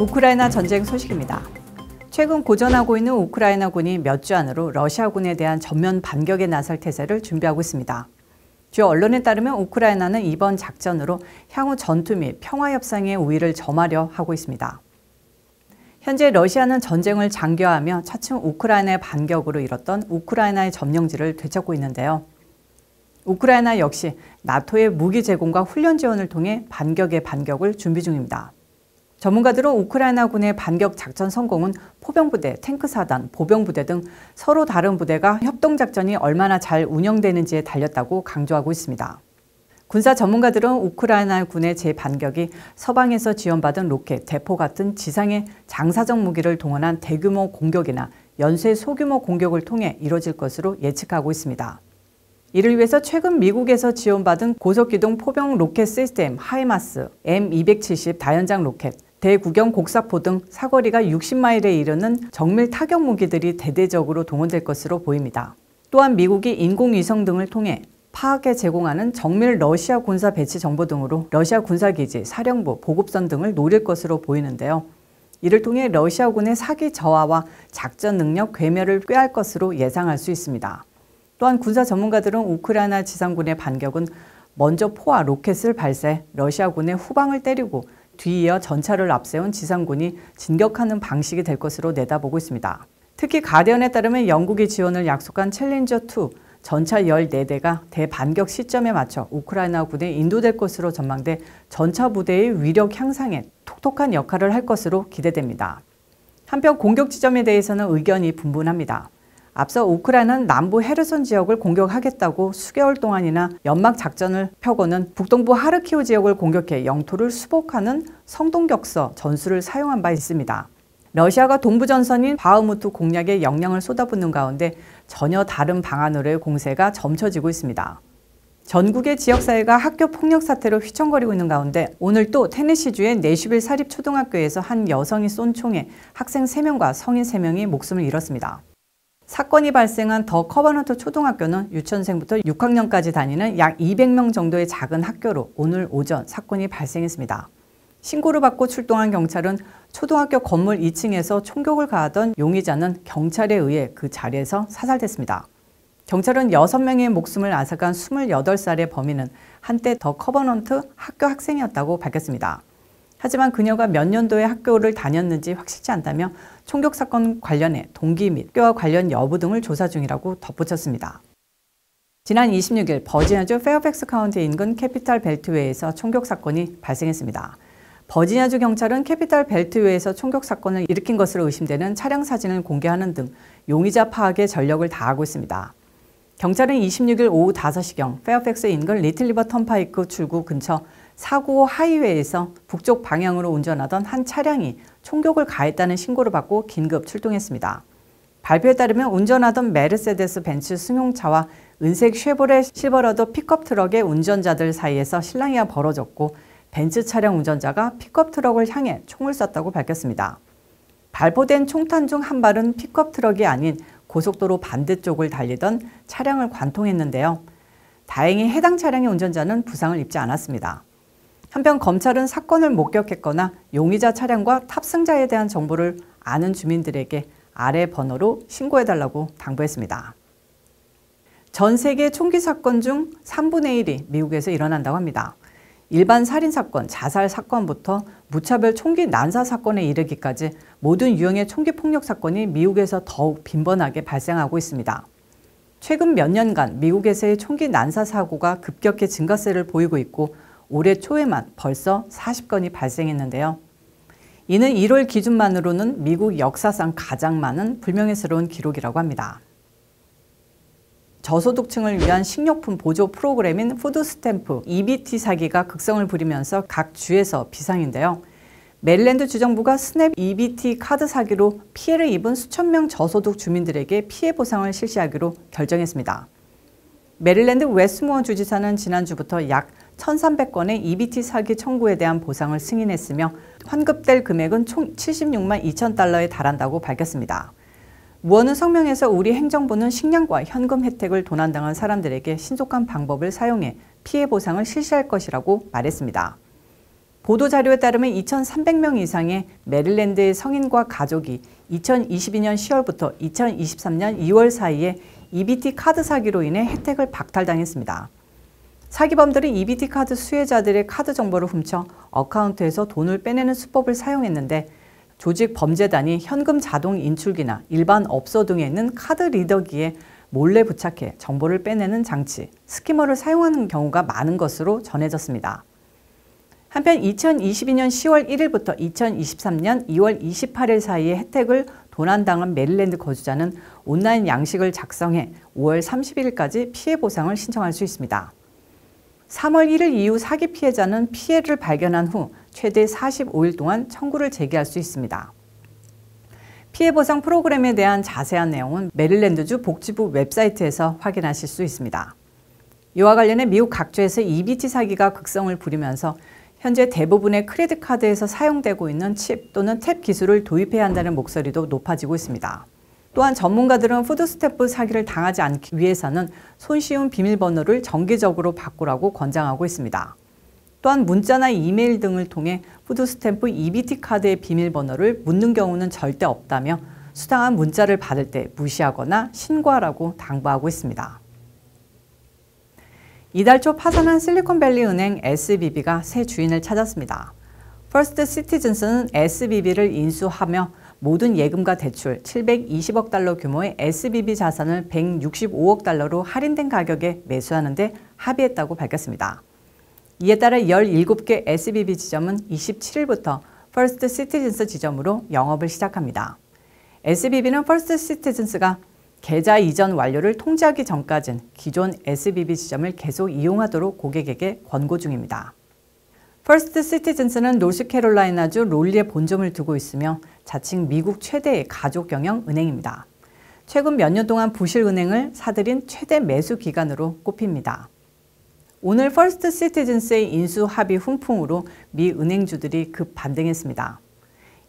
우크라이나 전쟁 소식입니다. 최근 고전하고 있는 우크라이나군이 몇 주 안으로 러시아군에 대한 전면 반격에 나설 태세를 준비하고 있습니다. 주요 언론에 따르면 우크라이나는 이번 작전으로 향후 전투 및 평화 협상의 우위를 점하려 하고 있습니다. 현재 러시아는 전쟁을 장기화하며 차츰 우크라이나의 반격으로 이뤘던 우크라이나의 점령지를 되찾고 있는데요. 우크라이나 역시 나토의 무기 제공과 훈련 지원을 통해 반격의 반격을 준비 중입니다. 전문가들은 우크라이나군의 반격 작전 성공은 포병부대, 탱크사단, 보병부대 등 서로 다른 부대가 협동작전이 얼마나 잘 운영되는지에 달렸다고 강조하고 있습니다. 군사 전문가들은 우크라이나 군의 재반격이 서방에서 지원받은 로켓, 대포 같은 지상의 장사적 무기를 동원한 대규모 공격이나 연쇄 소규모 공격을 통해 이뤄질 것으로 예측하고 있습니다. 이를 위해서 최근 미국에서 지원받은 고속기동 포병 로켓 시스템 하이마스, M270 다연장 로켓, 대구경 곡사포 등 사거리가 60마일에 이르는 정밀 타격 무기들이 대대적으로 동원될 것으로 보입니다. 또한 미국이 인공위성 등을 통해 파악에 제공하는 정밀 러시아 군사 배치 정보 등으로 러시아 군사기지, 사령부, 보급선 등을 노릴 것으로 보이는데요. 이를 통해 러시아군의 사기 저하와 작전 능력 괴멸을 꾀할 것으로 예상할 수 있습니다. 또한 군사 전문가들은 우크라이나 지상군의 반격은 먼저 포와 로켓을 발사해 러시아군의 후방을 때리고 뒤이어 전차를 앞세운 지상군이 진격하는 방식이 될 것으로 내다보고 있습니다. 특히 가디언에 따르면 영국이 지원을 약속한 챌린저2 전차 14대가 대반격 시점에 맞춰 우크라이나군에 인도될 것으로 전망돼 전차 부대의 위력 향상에 톡톡한 역할을 할 것으로 기대됩니다. 한편 공격 지점에 대해서는 의견이 분분합니다. 앞서 우크라이나는 남부 헤르손 지역을 공격하겠다고 수개월 동안이나 연막 작전을 펴고는 북동부 하르키우 지역을 공격해 영토를 수복하는 성동격서 전술을 사용한 바 있습니다. 러시아가 동부 전선인 바흐무트 공략에 역량을 쏟아붓는 가운데 전혀 다른 방안으로의 공세가 점쳐지고 있습니다. 전국의 지역사회가 학교 폭력 사태로 휘청거리고 있는 가운데 오늘 또 테네시주의 내슈빌 사립초등학교에서 한 여성이 쏜 총에 학생 3명과 성인 3명이 목숨을 잃었습니다. 사건이 발생한 더 커버넌트 초등학교는 유치원생부터 6학년까지 다니는 약 200명 정도의 작은 학교로 오늘 오전 사건이 발생했습니다. 신고를 받고 출동한 경찰은 초등학교 건물 2층에서 총격을 가하던 용의자는 경찰에 의해 그 자리에서 사살됐습니다. 경찰은 6명의 목숨을 앗아간 28살의 범인은 한때 더 커버넌트 학교 학생이었다고 밝혔습니다. 하지만 그녀가 몇 년도에 학교를 다녔는지 확실치 않다며 총격 사건 관련해 동기 및 학교와 관련 여부 등을 조사 중이라고 덧붙였습니다. 지난 26일 버지니아주 페어팩스 카운티 인근 캐피탈 벨트웨이에서 총격 사건이 발생했습니다. 버지니아주 경찰은 캐피탈 벨트웨이에서 총격 사건을 일으킨 것으로 의심되는 차량 사진을 공개하는 등 용의자 파악에 전력을 다하고 있습니다. 경찰은 26일 오후 5시경 페어팩스 인근 리틀리버 턴파이크 출구 근처 사구 하이웨이에서 북쪽 방향으로 운전하던 한 차량이 총격을 가했다는 신고를 받고 긴급 출동했습니다. 발표에 따르면 운전하던 메르세데스 벤츠 승용차와 은색 쉐보레 실버러더 픽업 트럭의 운전자들 사이에서 실랑이가 벌어졌고 벤츠 차량 운전자가 픽업 트럭을 향해 총을 쐈다고 밝혔습니다. 발포된 총탄 중 한 발은 픽업 트럭이 아닌 고속도로 반대쪽을 달리던 차량을 관통했는데요. 다행히 해당 차량의 운전자는 부상을 입지 않았습니다. 한편 검찰은 사건을 목격했거나 용의자 차량과 탑승자에 대한 정보를 아는 주민들에게 아래 번호로 신고해달라고 당부했습니다. 전 세계 총기 사건 중 3분의 1이 미국에서 일어난다고 합니다. 일반 살인사건, 자살 사건부터 무차별 총기 난사 사건에 이르기까지 모든 유형의 총기 폭력 사건이 미국에서 더욱 빈번하게 발생하고 있습니다. 최근 몇 년간 미국에서의 총기 난사 사고가 급격히 증가세를 보이고 있고 올해 초에만 벌써 40건이 발생했는데요. 이는 1월 기준만으로는 미국 역사상 가장 많은 불명예스러운 기록이라고 합니다. 저소득층을 위한 식료품 보조 프로그램인 푸드스탬프 EBT 사기가 극성을 부리면서 각 주에서 비상인데요. 메릴랜드 주정부가 스냅 EBT 카드 사기로 피해를 입은 수천 명 저소득 주민들에게 피해 보상을 실시하기로 결정했습니다. 메릴랜드 웨스트모어 주지사는 지난주부터 약 1,300건의 EBT 사기 청구에 대한 보상을 승인했으며 환급될 금액은 총 76만 2천 달러에 달한다고 밝혔습니다. 무어는 성명에서 우리 행정부는 식량과 현금 혜택을 도난당한 사람들에게 신속한 방법을 사용해 피해 보상을 실시할 것이라고 말했습니다. 보도자료에 따르면 2,300명 이상의 메릴랜드의 성인과 가족이 2022년 10월부터 2023년 2월 사이에 EBT 카드 사기로 인해 혜택을 박탈당했습니다. 사기범들은 EBT 카드 수혜자들의 카드 정보를 훔쳐 어카운트에서 돈을 빼내는 수법을 사용했는데 조직 범죄단이 현금 자동 인출기나 일반 업소 등에 있는 카드 리더기에 몰래 부착해 정보를 빼내는 장치, 스키머를 사용하는 경우가 많은 것으로 전해졌습니다. 한편 2022년 10월 1일부터 2023년 2월 28일 사이에 혜택을 도난당한 메릴랜드 거주자는 온라인 양식을 작성해 5월 31일까지 피해 보상을 신청할 수 있습니다. 3월 1일 이후 사기 피해자는 피해를 발견한 후 최대 45일 동안 청구를 제기할 수 있습니다. 피해 보상 프로그램에 대한 자세한 내용은 메릴랜드주 복지부 웹사이트에서 확인하실 수 있습니다. 이와 관련해 미국 각주에서 EBT 사기가 극성을 부리면서 현재 대부분의 크레딧 카드에서 사용되고 있는 칩 또는 탭 기술을 도입해야 한다는 목소리도 높아지고 있습니다. 또한 전문가들은 푸드스탬프 사기를 당하지 않기 위해서는 손쉬운 비밀번호를 정기적으로 바꾸라고 권장하고 있습니다. 또한 문자나 이메일 등을 통해 푸드스탬프 EBT 카드의 비밀번호를 묻는 경우는 절대 없다며 수당한 문자를 받을 때 무시하거나 신고하라고 당부하고 있습니다. 이달 초 파산한 실리콘밸리 은행 SVB가 새 주인을 찾았습니다. 퍼스트 시티즌스는 SVB를 인수하며 모든 예금과 대출 720억 달러 규모의 SVB 자산을 165억 달러로 할인된 가격에 매수하는 데 합의했다고 밝혔습니다. 이에 따라 17개 SVB 지점은 27일부터 퍼스트 시티즌스 지점으로 영업을 시작합니다. SVB는 퍼스트 시티즌스가 계좌 이전 완료를 통지하기 전까지는 기존 SVB 지점을 계속 이용하도록 고객에게 권고 중입니다. 퍼스트 시티즌스는 노스캐롤라이나주 롤리에 본점을 두고 있으며 자칭 미국 최대의 가족 경영 은행입니다. 최근 몇 년 동안 부실은행을 사들인 최대 매수 기관으로 꼽힙니다. 오늘 퍼스트 시티즌스의 인수 합의 훈풍으로 미 은행주들이 급 반등했습니다.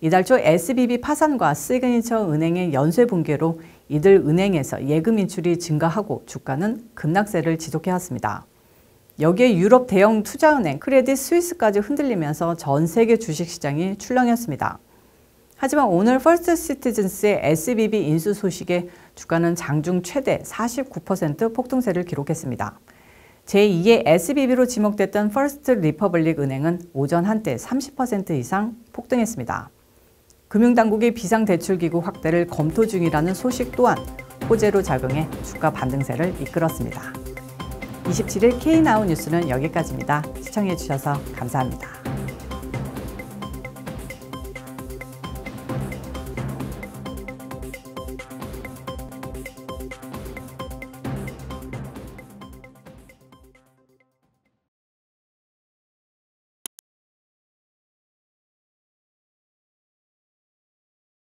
이달 초 SVB 파산과 시그니처 은행의 연쇄 붕괴로 이들 은행에서 예금 인출이 증가하고 주가는 급락세를 지속해왔습니다. 여기에 유럽 대형 투자은행 크레딧 스위스까지 흔들리면서 전 세계 주식시장이 출렁였습니다. 하지만 오늘 퍼스트 시티즌스의 SVB 인수 소식에 주가는 장중 최대 49% 폭등세를 기록했습니다. 제2의 SVB로 지목됐던 퍼스트 리퍼블릭 은행은 오전 한때 30% 이상 폭등했습니다. 금융당국이 비상대출기구 확대를 검토 중이라는 소식 또한 호재로 작용해 주가 반등세를 이끌었습니다. 27일 K나우 뉴스는 여기까지입니다. 시청해주셔서 감사합니다.